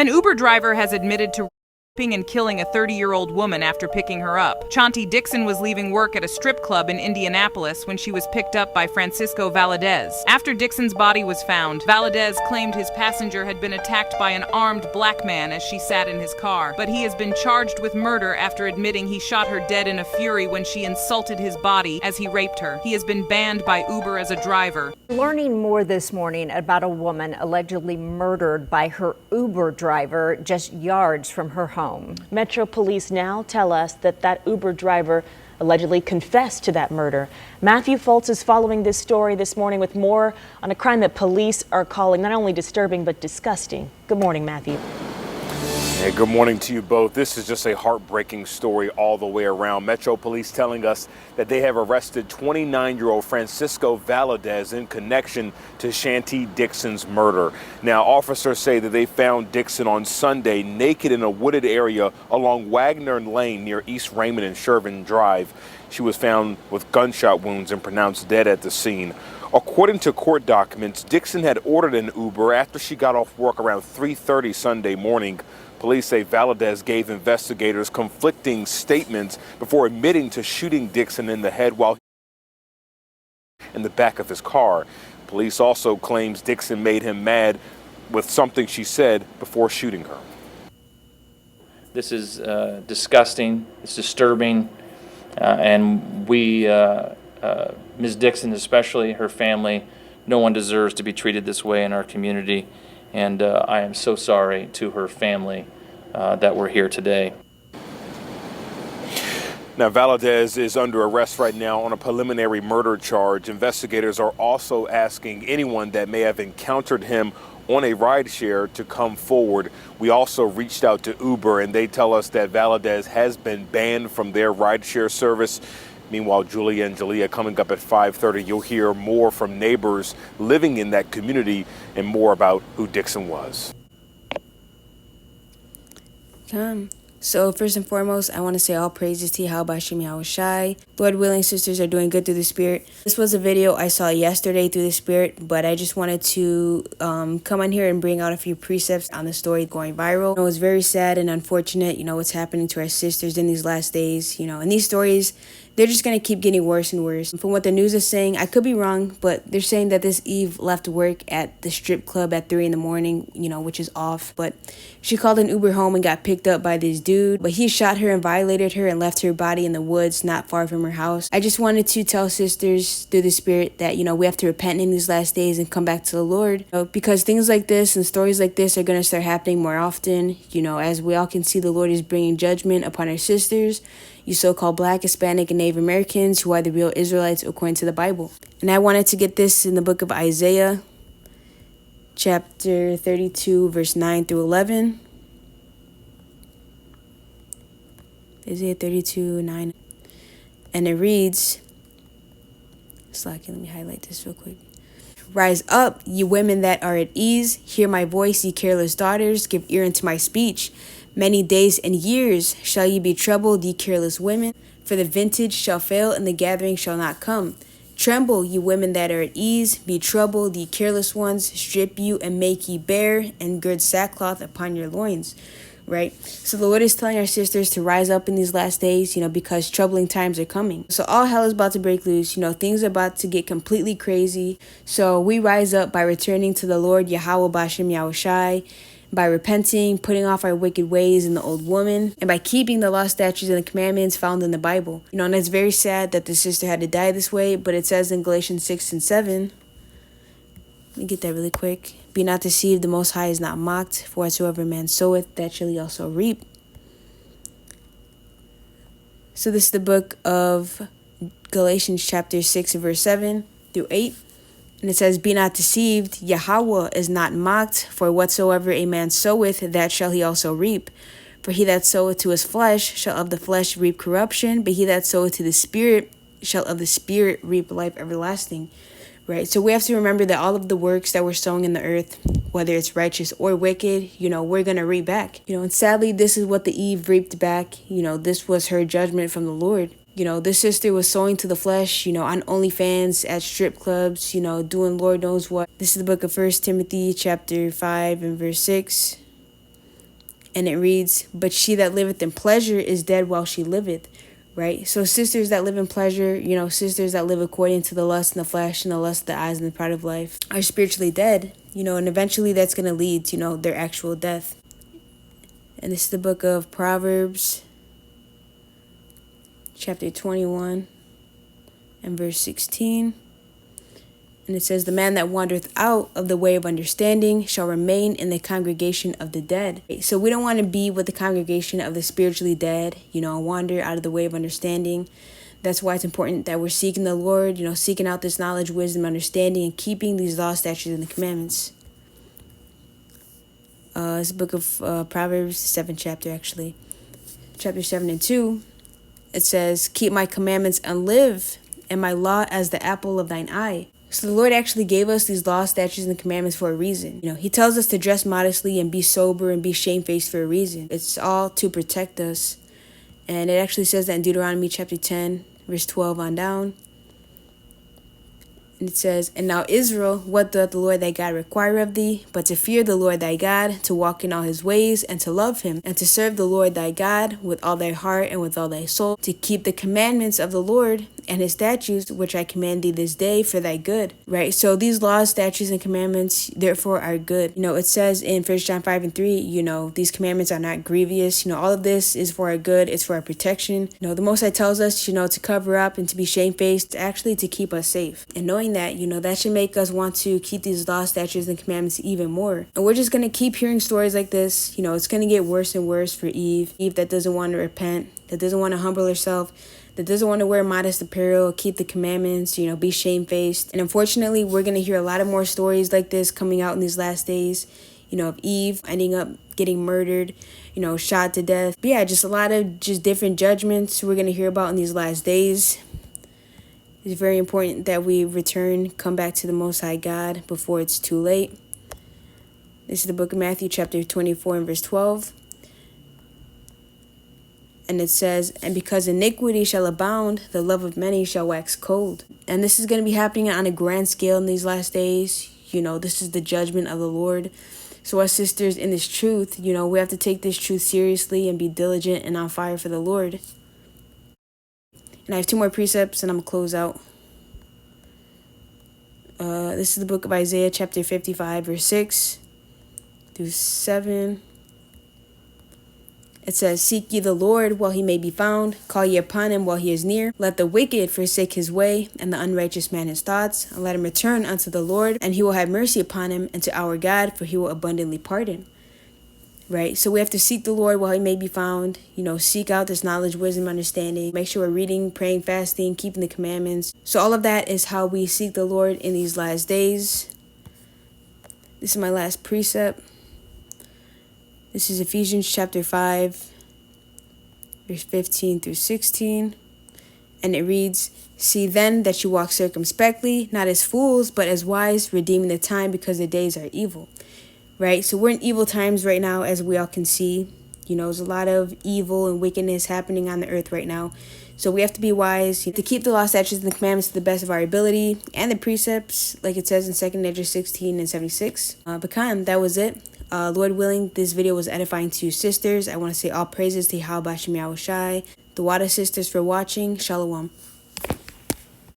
An Uber driver has admitted to raping and killing a 30-year-old woman after picking her up. Chanti Dixon was leaving work at a strip club in Indianapolis when she was picked up by Francisco Valadez. After Dixon's body was found, Valadez claimed his passenger had been attacked by an armed black man as she sat in his car, but he has been charged with murder after admitting he shot her dead in a fury when she insulted his body as he raped her. He has been banned by Uber as a driver. Learning more this morning about a woman allegedly murdered by her Uber driver just yards from her home. Metro Police now tell us that Uber driver allegedly confessed to that murder. Matthew Foltz is following this story this morning with more on a crime that police are calling not only disturbing but disgusting. Good morning, Matthew. Hey, good morning to you both. This is just a heartbreaking story all the way around. Metro Police telling us that they have arrested 29-year-old Francisco Valadez in connection to Chanti Dixon's murder. Now, officers say that they found Dixon on Sunday naked in a wooded area along Wagner Lane near East Raymond and Shervin Drive. She was found with gunshot wounds and pronounced dead at the scene. According to court documents, Dixon had ordered an Uber after she got off work around 3:30 Sunday morning. Police say Valadez gave investigators conflicting statements before admitting to shooting Dixon in the head while in the back of his car. Police also claims Dixon made him mad with something she said before shooting her. This is disgusting, it's disturbing, and we, Ms. Dixon especially, her family, no one deserves to be treated this way in our community. And I am so sorry to her family that we're here today. Now, Valadez is under arrest right now on a preliminary murder charge. Investigators are also asking anyone that may have encountered him on a rideshare to come forward. We also reached out to Uber, and they tell us that Valadez has been banned from their rideshare service. Meanwhile, Julia and Jalea, coming up at 5:30, you'll hear more from neighbors living in that community and more about who Dixon was. So first and foremost, I want to say all praises to Yahweh Hashem Yahweh Shai. Lord willing, sisters are doing good through the Spirit. This was a video I saw yesterday through the Spirit, but I just wanted to come on here and bring out a few precepts on the story going viral. It was very sad and unfortunate, what's happening to our sisters in these last days, and these stories, they're just going to keep getting worse and worse. From what the news is saying, I could be wrong, but they're saying that this Eve left work at the strip club at 3 in the morning, which is off. But she called an Uber home and got picked up by this dude. But he shot her and violated her and left her body in the woods not far from her house. I just wanted to tell sisters through the Spirit that, we have to repent in these last days and come back to the Lord. Because things like this and stories like this are going to start happening more often. As we all can see, the Lord is bringing judgment upon our sisters, you so-called Black, Hispanic, and Native Americans who are the real Israelites according to the Bible. And I wanted to get this in the book of Isaiah, chapter 32, verse 9 through 11. Isaiah 32, 9. And it reads, let me highlight this real quick. Rise up, ye women that are at ease. Hear my voice, ye careless daughters. Give ear unto my speech. Many days and years shall ye be troubled, ye careless women. For the vintage shall fail, and the gathering shall not come. Tremble, ye women that are at ease. Be troubled, ye careless ones. Strip you and make ye bare, and gird sackcloth upon your loins. Right? So the Lord is telling our sisters to rise up in these last days, because troubling times are coming. So all hell is about to break loose. Things are about to get completely crazy. So we rise up by returning to the Lord, Yahweh Bashem Yahweh Shai, by repenting, putting off our wicked ways and the old woman, and by keeping the law, statutes, and the commandments found in the Bible. And it's very sad that the sister had to die this way, but it says in Galatians 6 and 7, let me get that really quick. Be not deceived, the Most High is not mocked, for whatsoever man soweth, that shall he also reap. So this is the book of Galatians chapter 6 verse 7 through 8. And it says, Be not deceived, Yahweh is not mocked, for whatsoever a man soweth, that shall he also reap. For he that soweth to his flesh shall of the flesh reap corruption, but he that soweth to the Spirit shall of the Spirit reap life everlasting. Right? So we have to remember that all of the works that we're sowing in the earth, whether it's righteous or wicked, we're going to reap back. And sadly, this is what the Eve reaped back. This was her judgment from the Lord. This sister was sowing to the flesh, on OnlyFans, at strip clubs, doing Lord knows what. This is the book of 1 Timothy chapter 5 and verse 6. And it reads, but she that liveth in pleasure is dead while she liveth. Right? So sisters that live in pleasure, sisters that live according to the lust and the flesh and the lust of the eyes and the pride of life are spiritually dead, and eventually that's going to lead to, their actual death. And this is the book of Proverbs, chapter 21 and verse 16. And it says, the man that wandereth out of the way of understanding shall remain in the congregation of the dead. So we don't want to be with the congregation of the spiritually dead, wander out of the way of understanding. That's why it's important that we're seeking the Lord, seeking out this knowledge, wisdom, understanding, and keeping these laws, statutes, and the commandments. It's the book of Proverbs, 7th chapter, actually. Chapter 7 and 2. It says, keep my commandments and live, and my law as the apple of thine eye. So the Lord actually gave us these laws, statutes, and commandments for a reason. He tells us to dress modestly and be sober and be shamefaced for a reason. It's all to protect us. And it actually says that in Deuteronomy chapter 10, verse 12 on down. And it says, and now Israel, what doth the Lord thy God require of thee, but to fear the Lord thy God, to walk in all his ways, and to love him, and to serve the Lord thy God with all thy heart and with all thy soul, to keep the commandments of the Lord and his statutes, which I command thee this day for thy good. Right? So these laws, statutes, and commandments, therefore, are good. It says in 1 John 5 and 3, these commandments are not grievous. All of this is for our good. It's for our protection. The Most High tells us, to cover up and to be shamefaced, actually to keep us safe. And knowing that, that should make us want to keep these laws, statutes, and commandments even more. And we're just going to keep hearing stories like this. It's going to get worse and worse for Eve. Eve that doesn't want to repent, that doesn't want to humble herself, that doesn't want to wear modest apparel, keep the commandments, be shamefaced. And unfortunately, we're going to hear a lot of more stories like this coming out in these last days, of Eve ending up getting murdered, shot to death. But yeah, just a lot of different judgments we're going to hear about in these last days. It's very important that we come back to the Most High God before it's too late. This is the book of Matthew, chapter 24 and verse 12. And it says, and because iniquity shall abound, the love of many shall wax cold. And this is going to be happening on a grand scale in these last days. This is the judgment of the Lord. So as sisters in this truth, we have to take this truth seriously and be diligent and on fire for the Lord. And I have 2 more precepts and I'm going to close out. This is the book of Isaiah, chapter 55, verse 6 through 7. It says, seek ye the Lord while he may be found. Call ye upon him while he is near. Let the wicked forsake his way, and the unrighteous man his thoughts. And let him return unto the Lord, and he will have mercy upon him, and to our God, for he will abundantly pardon. Right? So we have to seek the Lord while he may be found. Seek out this knowledge, wisdom, understanding. Make sure we're reading, praying, fasting, keeping the commandments. So all of that is how we seek the Lord in these last days. This is my last precept. This is Ephesians chapter 5, verse 15 through 16. And it reads, see then that you walk circumspectly, not as fools, but as wise, redeeming the time because the days are evil. Right? So we're in evil times right now, as we all can see. There's a lot of evil and wickedness happening on the earth right now. So we have to be wise to keep the law, statutes, and the commandments to the best of our ability, and the precepts, like it says in 2 Nedarim 16 and 76. But that was it. Lord willing, this video was edifying to you sisters. I want to say all praises to Yahweh Bashem Yahushai, the Wada sisters, for watching. Shalom.